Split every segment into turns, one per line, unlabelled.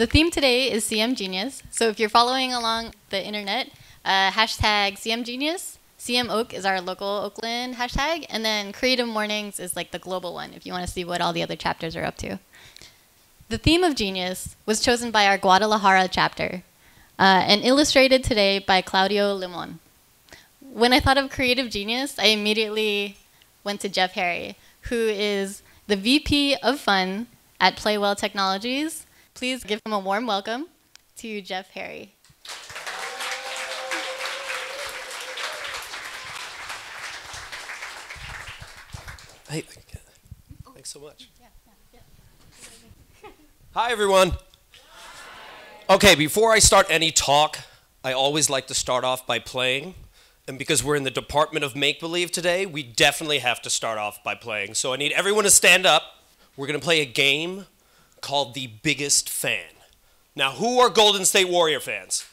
The theme today is CM Genius. So if you're following along the internet, hashtag CM Genius. CM Oak is our local Oakland hashtag. And then Creative Mornings is like the global one if you want to see what all the other chapters are up to. The theme of Genius was chosen by our Guadalajara chapter and illustrated today by Claudio Limon. When I thought of creative genius, I immediately went to Jeff Harry, who is the VP of Fun at Playwell Technologies. Please give him a warm welcome to Jeff Harry.
Hey, thanks so much. Hi, everyone. Okay, before I start any talk, I always like to start off by playing. And because we're in the Department of Make-Believe today, we definitely have to start off by playing. So I need everyone to stand up. We're going to play a game called The Biggest Fan. Now, who are Golden State Warrior fans?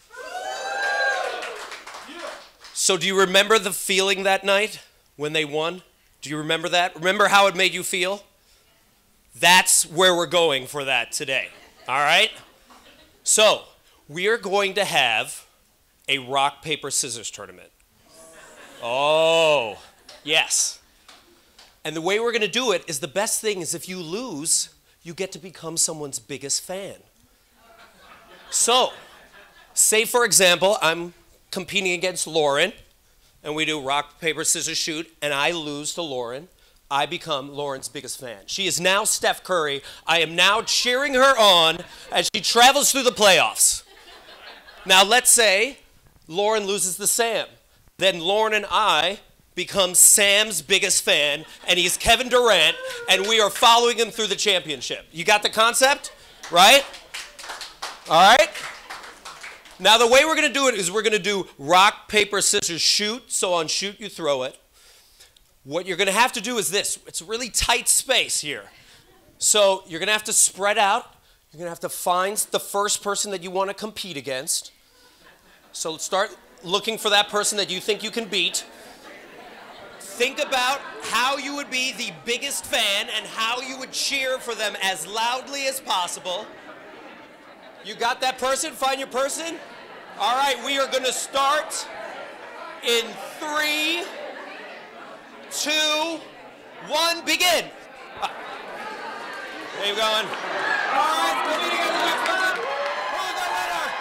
So do you remember the feeling that night when they won? Do you remember that? Remember how it made you feel? That's where we're going for that today, all right? So we are going to have a rock, paper, scissors tournament. Oh, yes. And the way we're going to do it is the best thing is if you lose, you get to become someone's biggest fan. So, say for example, I'm competing against Lauren, and we do rock, paper, scissors, shoot, and I lose to Lauren. I become Lauren's biggest fan. She is now Steph Curry. I am now cheering her on as she travels through the playoffs. Now let's say Lauren loses to Sam. Then Lauren and I become Sam's biggest fan, and he's Kevin Durant, and we are following him through the championship. You got the concept, right? All right? Now the way we're going to do it is we're going to do rock, paper, scissors, shoot. So on shoot, you throw it. What you're going to have to do is this. It's a really tight space here. So you're going to have to spread out. You're going to have to find the first person that you want to compete against. So start looking for that person that you think you can beat. Think about how you would be the biggest fan and how you would cheer for them as loudly as possible. You got that person? Find your person? All right, we are going to start in 3, 2, 1, begin. There you going. All right, competing against the next one. Who's the winner?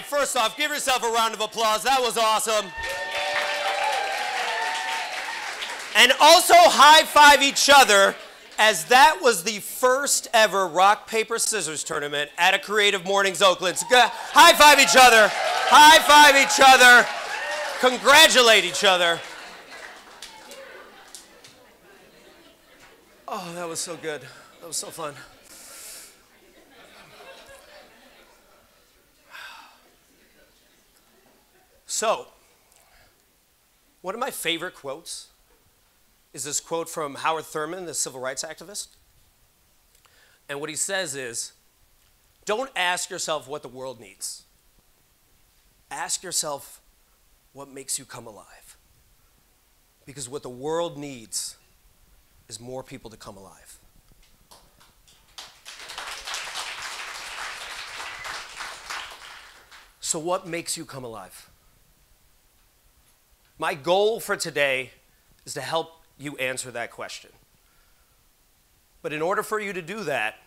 First off, give yourself a round of applause. That was awesome. And also high-five each other, as that was the first ever rock, paper, scissors tournament at a Creative Mornings Oakland. So high-five each other. High-five each other. Congratulate each other. Oh, that was so good. That was so fun. So, one of my favorite quotes is this quote from Howard Thurman, the civil rights activist. And what he says is, don't ask yourself what the world needs. Ask yourself what makes you come alive. Because what the world needs is more people to come alive. So what makes you come alive? My goal for today is to help you answer that question. But in order for you to do that,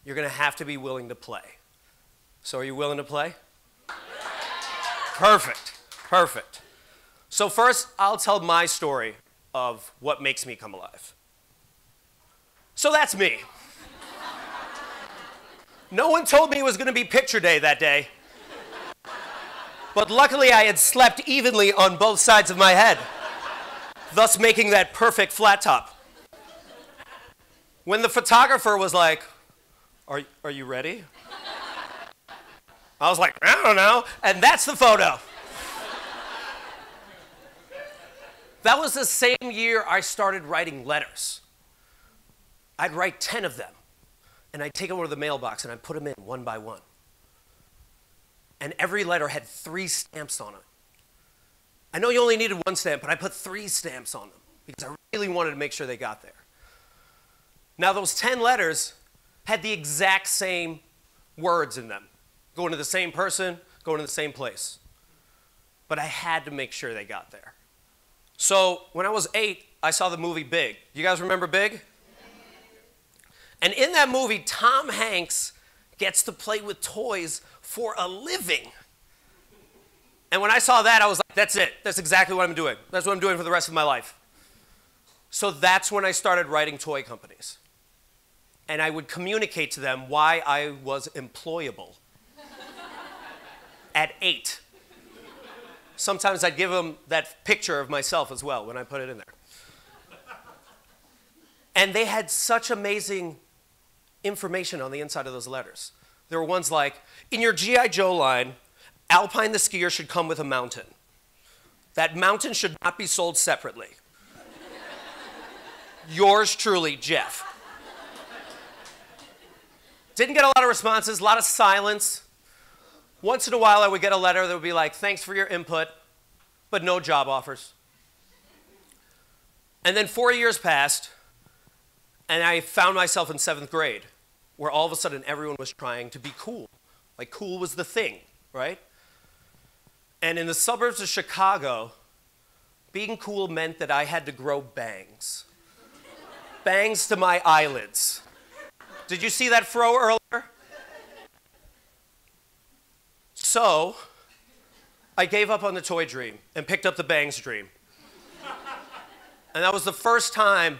you're going to have to be willing to play. So are you willing to play? Perfect. Perfect. So first, I'll tell my story of what makes me come alive. So that's me. No one told me it was going to be picture day that day. But luckily, I had slept evenly on both sides of my head. thus making that perfect flat top. When the photographer was like, are you ready? I was like, I don't know. And that's the photo. That was the same year I started writing letters. I'd write 10 of them, and I'd take them over to the mailbox, and I'd put them in one by one. And every letter had 3 stamps on it. I know you only needed 1 stamp, but I put 3 stamps on them because I really wanted to make sure they got there. Now, those 10 letters had the exact same words in them, going to the same person, going to the same place. But I had to make sure they got there. So when I was 8, I saw the movie Big. You guys remember Big? And in that movie, Tom Hanks gets to play with toys for a living. And when I saw that, I was like, that's it. That's exactly what I'm doing. That's what I'm doing for the rest of my life. So that's when I started writing toy companies. And I would communicate to them why I was employable at 8. Sometimes I'd give them that picture of myself as well when I put it in there. And they had such amazing information on the inside of those letters. There were ones like, in your G.I. Joe line, Alpine the skier should come with a mountain. That mountain should not be sold separately. Yours truly, Jeff. Didn't get a lot of responses, a lot of silence. Once in a while, I would get a letter that would be like, thanks for your input, but no job offers. And then 4 years passed, and I found myself in 7th grade, where all of a sudden everyone was trying to be cool. Like, cool was the thing, right? And in the suburbs of Chicago, being cool meant that I had to grow bangs. Bangs to my eyelids. Did you see that fro earlier? So, I gave up on the toy dream and picked up the bangs dream. And that was the first time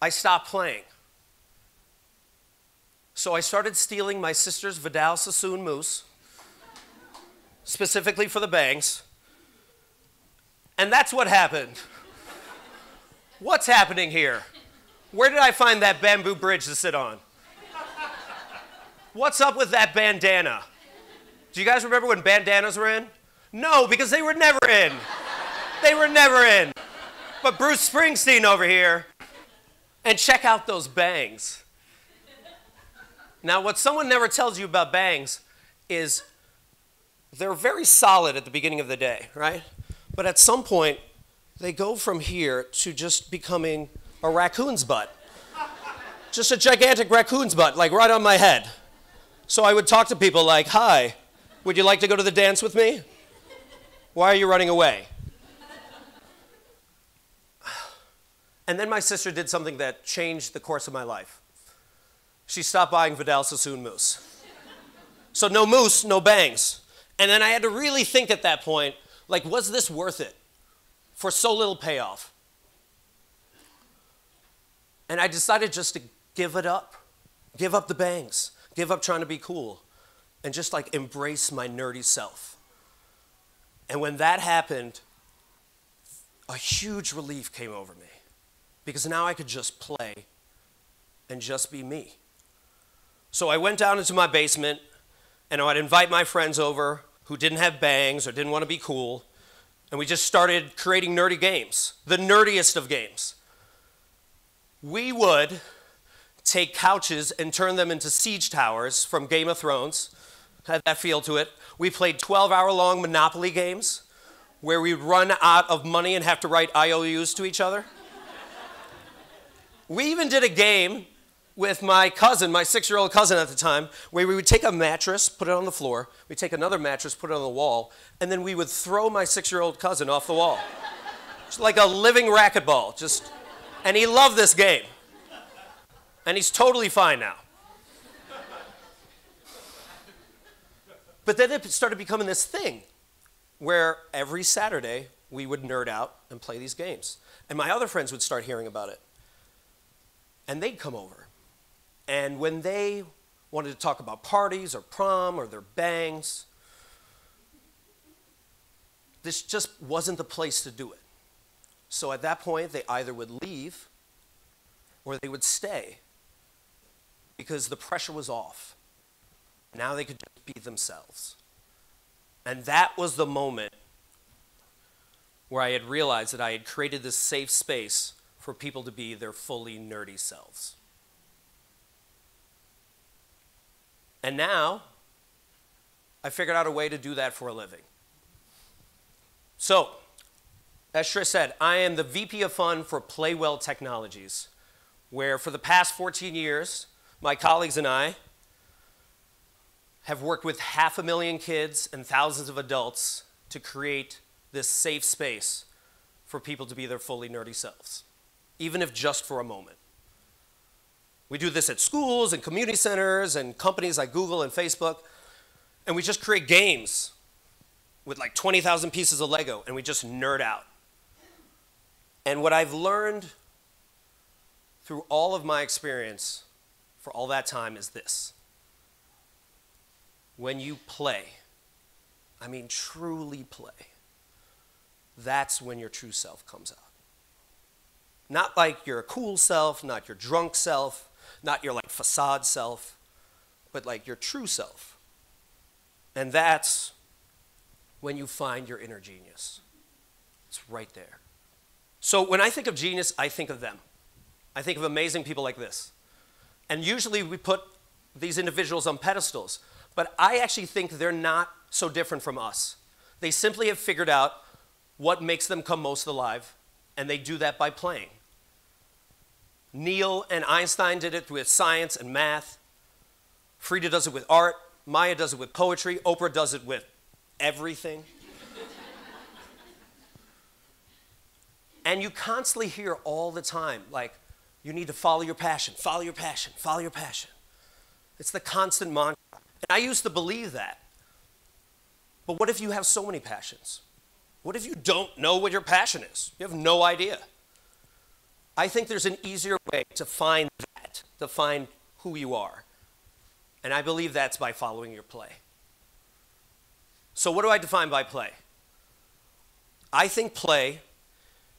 I stopped playing. So I started stealing my sister's Vidal Sassoon mousse, specifically for the bangs. And that's what happened. What's happening here? Where did I find that bamboo bridge to sit on? What's up with that bandana? Do you guys remember when bandanas were in? No, because they were never in. They were never in. But Bruce Springsteen over here, and check out those bangs. Now, what someone never tells you about bangs is they're very solid at the beginning of the day, right? But at some point, they go from here to just becoming a raccoon's butt. Just a gigantic raccoon's butt, like right on my head. So I would talk to people like, hi, would you like to go to the dance with me? Why are you running away? And then my sister did something that changed the course of my life. She stopped buying Vidal Sassoon mousse. So no mousse, no bangs. And then I had to really think at that point, like, was this worth it for so little payoff? And I decided just to give it up. Give up the bangs. Give up trying to be cool. And just like embrace my nerdy self. And when that happened, a huge relief came over me. Because now I could just play and just be me. So I went down into my basement and I'd invite my friends over who didn't have bangs or didn't want to be cool. And we just started creating nerdy games, the nerdiest of games. We would take couches and turn them into siege towers from Game of Thrones. Had that feel to it. We played 12-hour-long Monopoly games where we'd run out of money and have to write IOUs to each other. We even did a game with my cousin, my 6-year-old cousin at the time, where we would take a mattress, put it on the floor, we'd take another mattress, put it on the wall, and then we would throw my 6-year-old cousin off the wall. Just like a living racquetball, and he loved this game. And he's totally fine now. But then it started becoming this thing where every Saturday we would nerd out and play these games. And my other friends would start hearing about it. And they'd come over. And when they wanted to talk about parties or prom or their bangs, this just wasn't the place to do it. So at that point, they either would leave or they would stay because the pressure was off. Now they could just be themselves. And that was the moment where I had realized that I had created this safe space for people to be their fully nerdy selves. And now, I figured out a way to do that for a living. So, as Trish said, I am the VP of Fun for Playwell Technologies, where for the past 14 years, my colleagues and I have worked with 500,000 kids and thousands of adults to create this safe space for people to be their fully nerdy selves, even if just for a moment. We do this at schools and community centers and companies like Google and Facebook, and we just create games with like 20,000 pieces of Lego, and we just nerd out. And what I've learned through all of my experience for all that time is this. When you play, I mean truly play, that's when your true self comes out. Not like your cool self, not your drunk self, not your like facade self, but like your true self. And that's when you find your inner genius. It's right there. So when I think of genius, I think of them. I think of amazing people like this. And usually we put these individuals on pedestals, but I actually think they're not so different from us. They simply have figured out what makes them come most alive, and they do that by playing. Neil and Einstein did it with science and math. Frida does it with art. Maya does it with poetry. Oprah does it with everything. And you constantly hear all the time, like, you need to follow your passion, follow your passion, follow your passion. It's the constant mantra. And I used to believe that. But what if you have so many passions? What if you don't know what your passion is? You have no idea. I think there's an easier way to find that, to find who you are. And I believe that's by following your play. So what do I define by play? I think play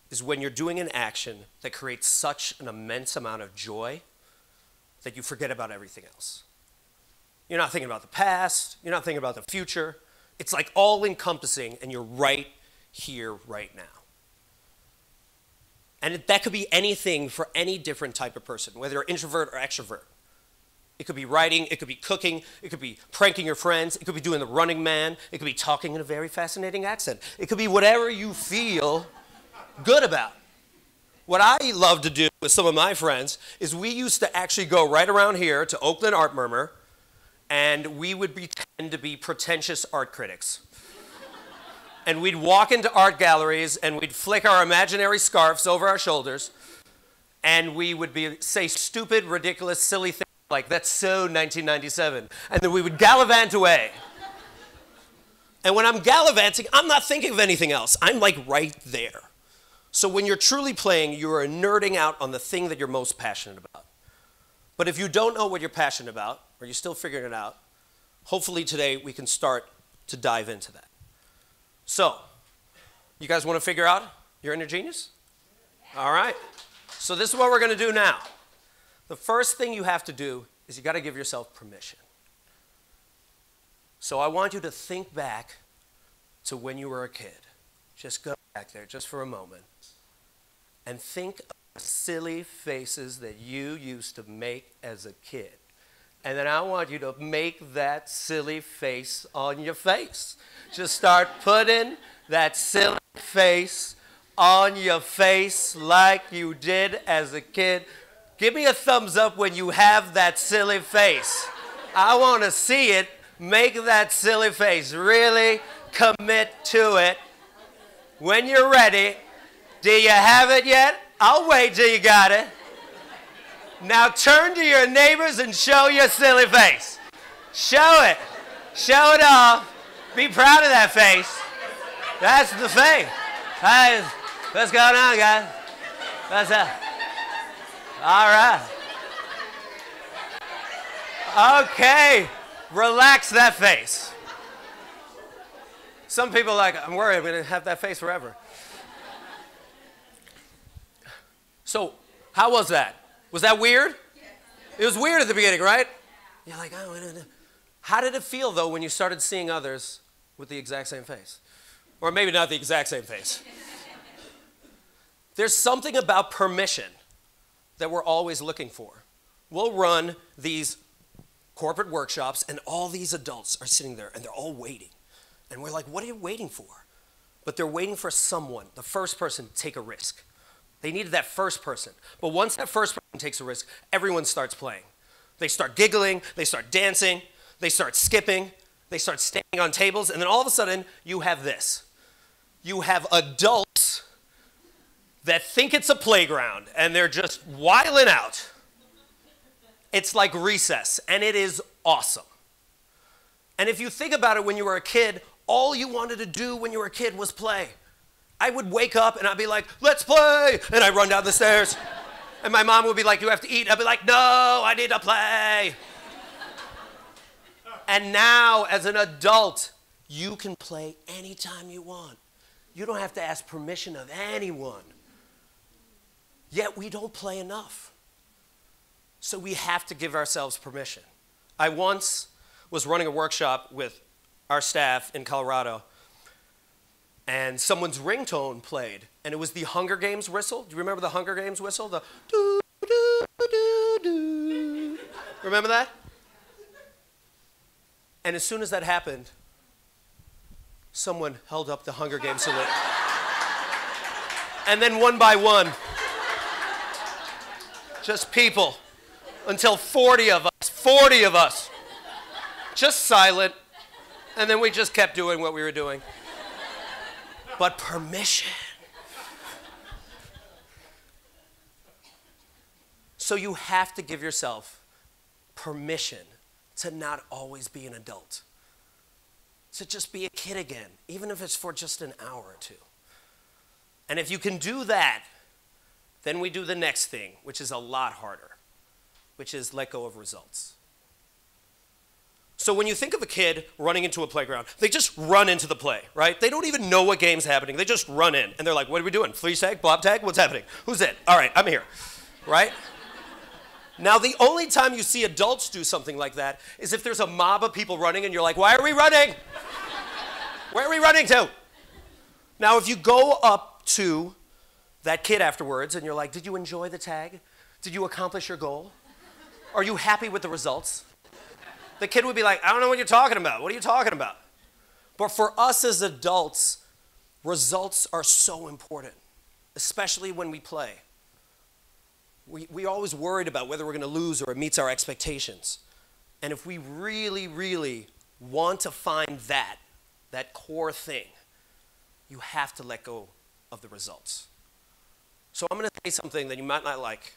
is when you're doing an action that creates such an immense amount of joy that you forget about everything else. You're not thinking about the past, you're not thinking about the future. It's like all-encompassing, and you're right here, right now. And that could be anything for any different type of person, whether you're introvert or extrovert. It could be writing, it could be cooking, it could be pranking your friends, it could be doing the Running Man, it could be talking in a very fascinating accent. It could be whatever you feel good about. What I love to do with some of my friends is we used to actually go right around here to Oakland Art Murmur, and we would pretend to be pretentious art critics. And we'd walk into art galleries, and we'd flick our imaginary scarves over our shoulders, and we would say stupid, ridiculous, silly things like, that's so 1997. And then we would gallivant away. And when I'm gallivanting, I'm not thinking of anything else. I'm like right there. So when you're truly playing, you are nerding out on the thing that you're most passionate about. But if you don't know what you're passionate about, or you're still figuring it out, hopefully today we can start to dive into that. So, you guys want to figure out your inner genius? All right. So this is what we're going to do now. The first thing you have to do is you got to give yourself permission. So I want you to think back to when you were a kid. Just go back there just for a moment and think of the silly faces that you used to make as a kid. And then I want you to make that silly face on your face. Just start putting that silly face on your face like you did as a kid. Give me a thumbs up when you have that silly face. I want to see it. Make that silly face. Really commit to it. When you're ready, do you have it yet? I'll wait till you got it. Now turn to your neighbors and show your silly face. Show it. Show it off. Be proud of that face. That's the thing. Hey, what's going on, guys? What's up? All right. Okay. Relax that face. Some people are like, I'm worried I'm going to have that face forever. So, how was that? Was that weird? It was weird at the beginning, right? You're like, oh, how did it feel, though, when you started seeing others with the exact same face? Or maybe not the exact same face. There's something about permission that we're always looking for. We'll run these corporate workshops, and all these adults are sitting there, and they're all waiting. And we're like, what are you waiting for? But they're waiting for someone, the first person, to take a risk. They needed that first person. But once that first person takes a risk, everyone starts playing. They start giggling, they start dancing, they start skipping, they start standing on tables, and then all of a sudden, you have this. You have adults that think it's a playground, and they're just wiling out. It's like recess, and it is awesome. And if you think about it, when you were a kid, all you wanted to do when you were a kid was play. I would wake up and I'd be like, let's play, and I'd run down the stairs. And my mom would be like, you have to eat. I'd be like, no, I need to play. And now, as an adult, you can play anytime you want. You don't have to ask permission of anyone. Yet we don't play enough. So we have to give ourselves permission. I once was running a workshop with our staff in Colorado, and someone's ringtone played, and it was the Hunger Games whistle. Do you remember the Hunger Games whistle? The doo, doo, doo, doo. Remember that? And as soon as that happened, someone held up the Hunger Games salute. And then one by one, just people, until 40 of us, just silent, and then we just kept doing what we were doing. But permission. So you have to give yourself permission to not always be an adult, to just be a kid again, even if it's for just an hour or two. And if you can do that, then we do the next thing, which is a lot harder, which is let go of results. So when you think of a kid running into a playground, they just run into the play, right? They don't even know what game's happening. They just run in, and they're like, what are we doing? Freeze tag? Blob tag? What's happening? Who's it? All right, I'm here, right? Now, the only time you see adults do something like that is if there's a mob of people running, and you're like, why are we running? Where are we running to? Now, if you go up to that kid afterwards, and you're like, did you enjoy the tag? Did you accomplish your goal? Are you happy with the results? The kid would be like, I don't know what you're talking about. What are you talking about? But for us as adults, results are so important, especially when we play. We're always worried about whether we're going to lose or it meets our expectations. And if we really, really want to find that core thing, you have to let go of the results. So I'm going to say something that you might not like,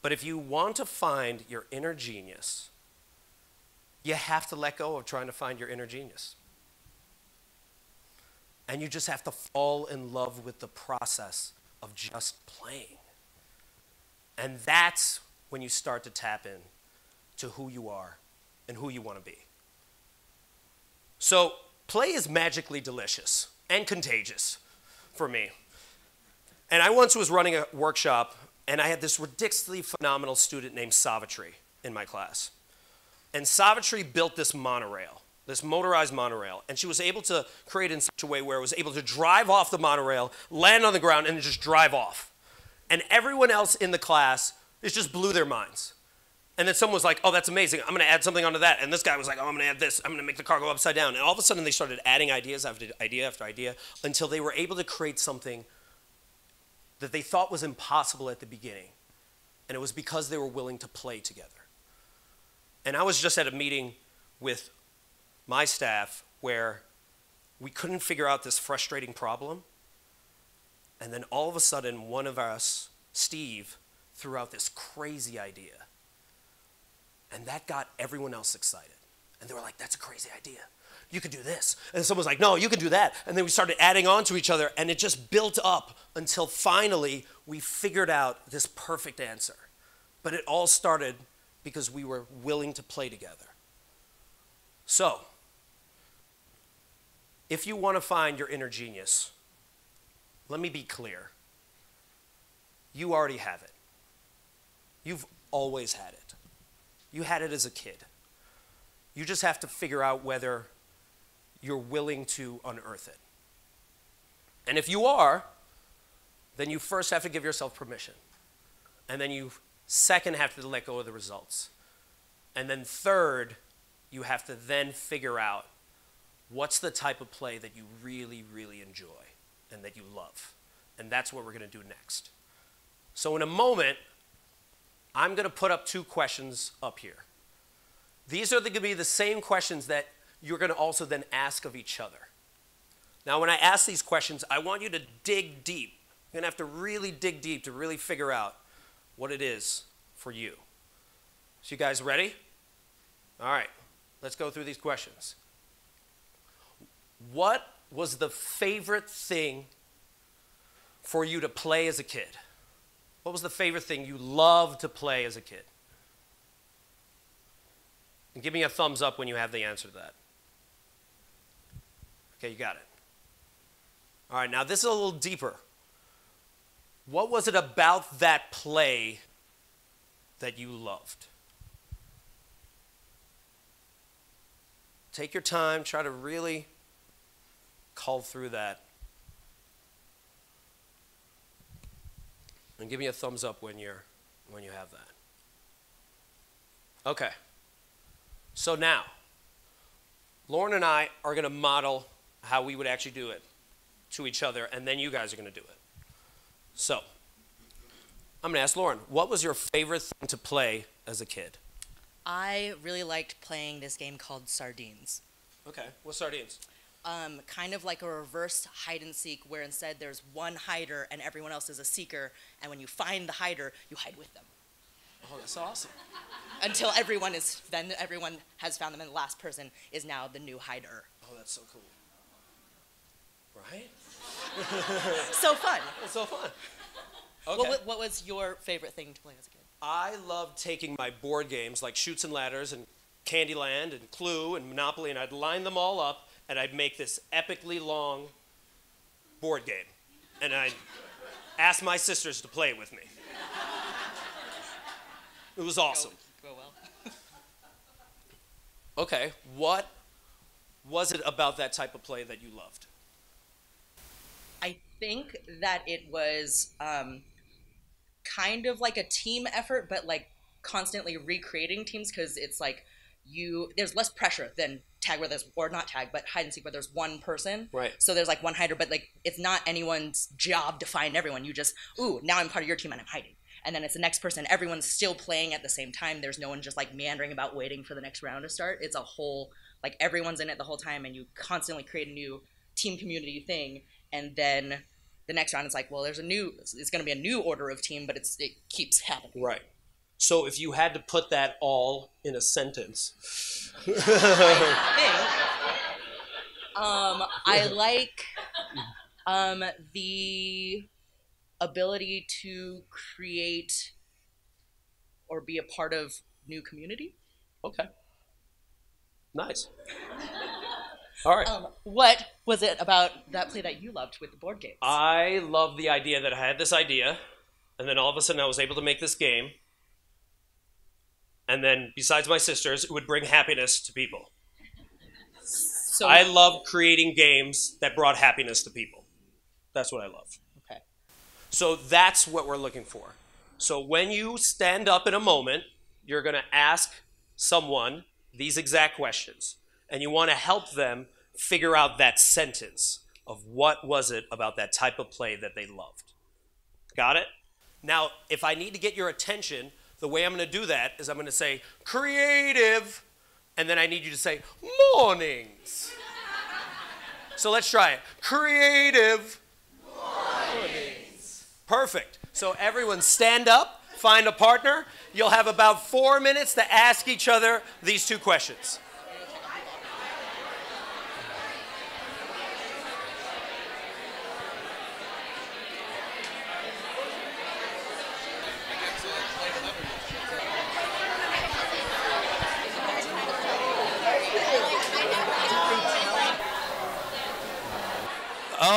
but if you want to find your inner genius, you have to let go of trying to find your inner genius. And you just have to fall in love with the process of just playing. And that's when you start to tap in to who you are and who you want to be. So play is magically delicious and contagious for me. And I once was running a workshop, and I had this ridiculously phenomenal student named Savitri in my class. And Savitri built this monorail, this motorized monorail, and she was able to create it in such a way where it was able to drive off the monorail, land on the ground, and just drive off. And everyone else in the class, it just blew their minds. And then someone was like, oh, that's amazing. I'm going to add something onto that. And this guy was like, oh, I'm going to add this. I'm going to make the car go upside down. And all of a sudden, they started adding ideas after idea until they were able to create something that they thought was impossible at the beginning. And it was because they were willing to play together. And I was just at a meeting with my staff where we couldn't figure out this frustrating problem. And then all of a sudden, one of us, Steve, threw out this crazy idea. And that got everyone else excited. And they were like, that's a crazy idea. You could do this. And someone was like, no, you can do that. And then we started adding on to each other, and it just built up until finally we figured out this perfect answer. But it all started because we were willing to play together. So, if you want to find your inner genius, let me be clear. you already have it. You've always had it. You had it as a kid. You just have to figure out whether you're willing to unearth it. And if you are, then you first have to give yourself permission. And then you second have to let go of the results. And then third, you have to then figure out what's the type of play that you really, really enjoy and that you love. And that's what we're going to do next. So in a moment, I'm going to put up 2 questions up here. These are going to be the same questions that you're going to also then ask of each other. Now, when I ask these questions, I want you to dig deep. You're going to have to really dig deep to really figure out what it is for you. So you guys ready? All right, let's go through these questions. What was the favorite thing for you to play as a kid? What was the favorite thing you loved to play as a kid? And give me a thumbs up when you have the answer to that. Okay, you got it. All right, now this is a little deeper. What was it about that play that you loved? Take your time, try to really cull through that. And give me a thumbs up when you have that. Okay. So now, Lauren and I are going to model how we would actually do it to each other, and then you guys are going to do it. So, I'm going to ask Lauren, what was your favorite thing to play as a kid?
I really liked playing this game called Sardines.
Okay, what's Sardines?
Kind of like a reverse hide and seek, where instead there's one hider and everyone else is a seeker, and when you find the hider, you hide with them.
Oh, that's awesome.
Until everyone has found them, and the last person is now the new hider.
Oh, that's so cool. Right?
So fun.
It's so fun. Okay.
What was your favorite thing to play as a kid?
I loved taking my board games like Chutes and Ladders and Candyland and Clue and Monopoly, and I'd line them all up, and I'd make this epically long board game. And I'd ask my sisters to play it with me. It was awesome.
Go well.
Okay, what was it about that type of play that you loved?
I think that it was kind of like a team effort, but like constantly recreating teams, because it's like there's less pressure than tag where there's, or not tag, but hide and seek where there's one person.
Right.
So there's like one hider, but like it's not anyone's job to find everyone. You just, ooh, now I'm part of your team and I'm hiding. And then it's the next person. Everyone's still playing at the same time. There's no one just like meandering about waiting for the next round to start. It's a whole, like everyone's in it the whole time, and you constantly create a new team community thing. And then the next round it's like, well, it's going to be a new order of team, but it keeps happening.
Right. So if you had to put that all in a sentence.
I like the ability to create or be a part of new community.
Okay. Nice. All right.
What was it about that play that you loved with the board games?
I love the idea that I had this idea, and then all of a sudden I was able to make this game. And then, besides my sisters, it would bring happiness to people.
So
I love creating games that brought happiness to people. That's what I love.
Okay.
So that's what we're looking for. So when you stand up in a moment, you're going to ask someone these exact questions. And you want to help them figure out that sentence of what was it about that type of play that they loved. Got it? Now, if I need to get your attention, the way I'm going to do that is I'm going to say, creative, and then I need you to say, mornings. So let's try it. Creative mornings. Perfect. So everyone stand up, find a partner. You'll have about 4 minutes to ask each other these 2 questions.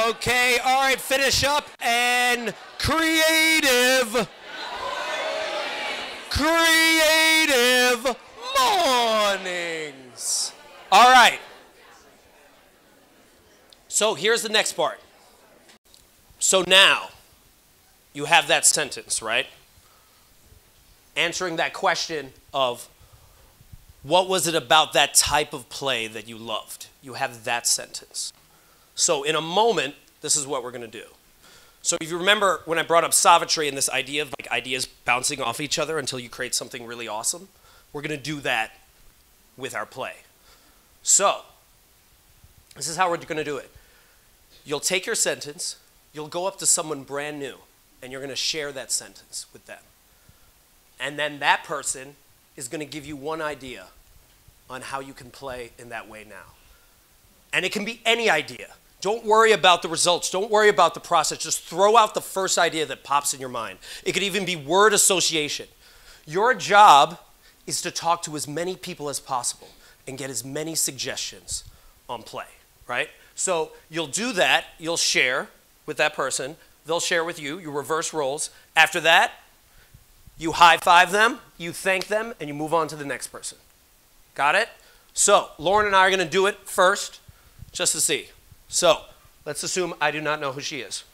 Okay, all right, finish up and Creative Mornings. All right. So here's the next part. So now you have that sentence, right? Answering that question of what was it about that type of play that you loved? You have that sentence. So in a moment, this is what we're going to do. So if you remember when I brought up Savitri and this idea of like ideas bouncing off each other until you create something really awesome, we're going to do that with our play. So this is how we're going to do it. You'll take your sentence, you'll go up to someone brand new, and you're going to share that sentence with them. And then that person is going to give you one idea on how you can play in that way now. And it can be any idea. Don't worry about the results. Don't worry about the process. Just throw out the first idea that pops in your mind. It could even be word association. Your job is to talk to as many people as possible and get as many suggestions on play, right? So you'll do that. You'll share with that person. They'll share with you. You reverse roles. After that, you high-five them, you thank them, and you move on to the next person. Got it? So Lauren and I are going to do it first, just to see. So let's assume I do not know who she is.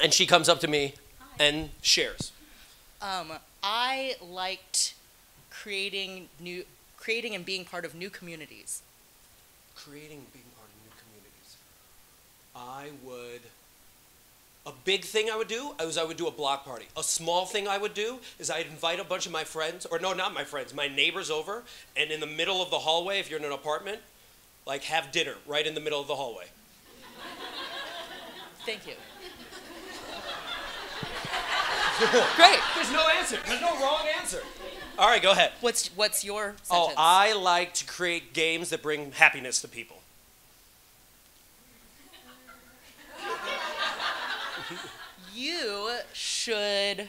And she comes up to me and shares.
I liked creating and being part of new communities.
Creating and being part of new communities. A big thing I would do is I would do a block party. A small thing I would do is I'd invite a bunch of my friends, or no, not my friends, my neighbors over, and in the middle of the hallway, if you're in an apartment, like have dinner right in the middle of the hallway.
Thank you.
Great. There's no answer. There's no wrong answer. All right, go ahead.
What's your sentence?
Oh, I like to create games that bring happiness to people.
You should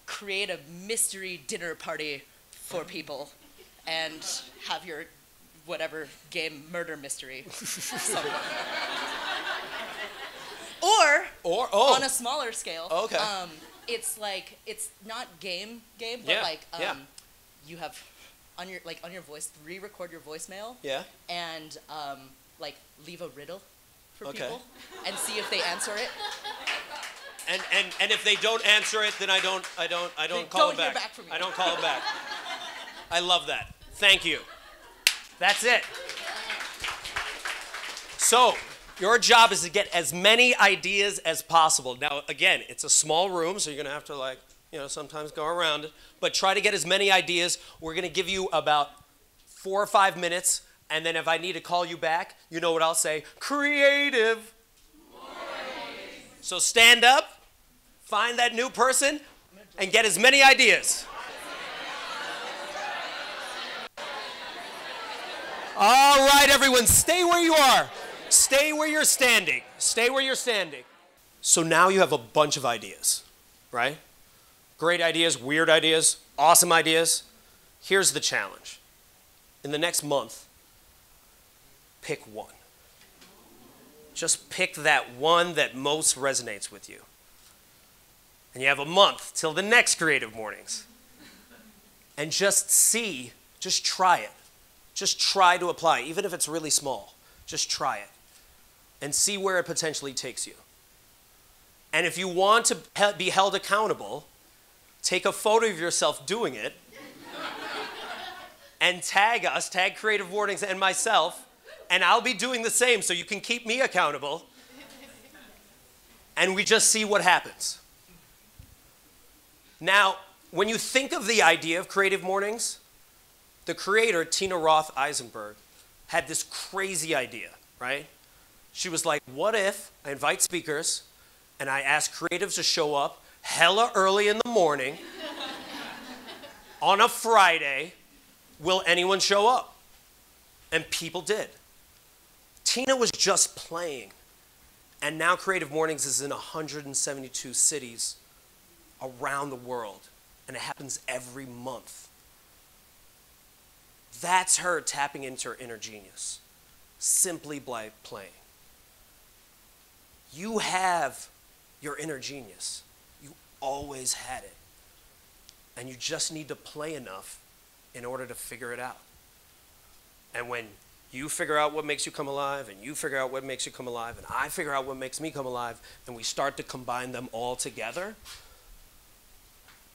create a mystery dinner party for people and have your whatever game murder mystery somewhere. Or on a smaller scale,
okay.
It's like it's not game, but
yeah,
like
yeah.
you have on your voice, re-record your voicemail.
Yeah.
And like leave a riddle for
Okay.
people and see if they answer it.
And if they don't answer it, then I don't call them back.
Hear back from you.
I don't call them back. I love that. Thank you. That's it. So your job is to get as many ideas as possible. Now, again, it's a small room, so you're going to have to sometimes go around it. But try to get as many ideas. We're going to give you about 4 or 5 minutes. And then if I need to call you back, you know what I'll say? Creative. So stand up, find that new person, and get as many ideas. All right, everyone, stay where you are. Stay where you're standing. Stay where you're standing. So now you have a bunch of ideas, right? Great ideas, weird ideas, awesome ideas. Here's the challenge. In the next month, pick one. Just pick that one that most resonates with you. And you have a month till the next Creative Mornings. And just try it. Just try to apply, even if it's really small. Just try it. And see where it potentially takes you. And if you want to be held accountable, take a photo of yourself doing it and tag us, tag Creative Mornings and myself, and I'll be doing the same so you can keep me accountable. And we just see what happens. Now, when you think of the idea of Creative Mornings, the creator, Tina Roth Eisenberg, had this crazy idea, right? She was like, what if I invite speakers and I ask creatives to show up hella early in the morning on a Friday, will anyone show up? And people did. Tina was just playing. And now Creative Mornings is in 172 cities around the world. And it happens every month. That's her tapping into her inner genius, simply by playing. You have your inner genius. You always had it. And you just need to play enough in order to figure it out. And when you figure out what makes you come alive, and you figure out what makes you come alive, and I figure out what makes me come alive, and we start to combine them all together,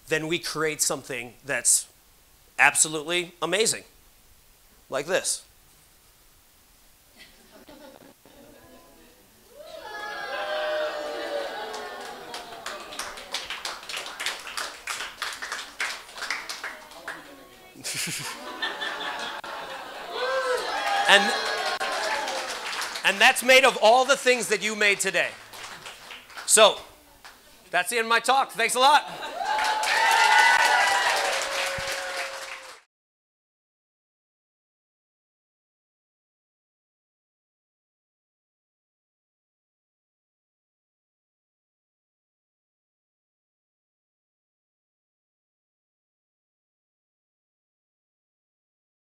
then we create something that's absolutely amazing. Like this. And that's made of all the things that you made today. So, that's the end of my talk. Thanks a lot.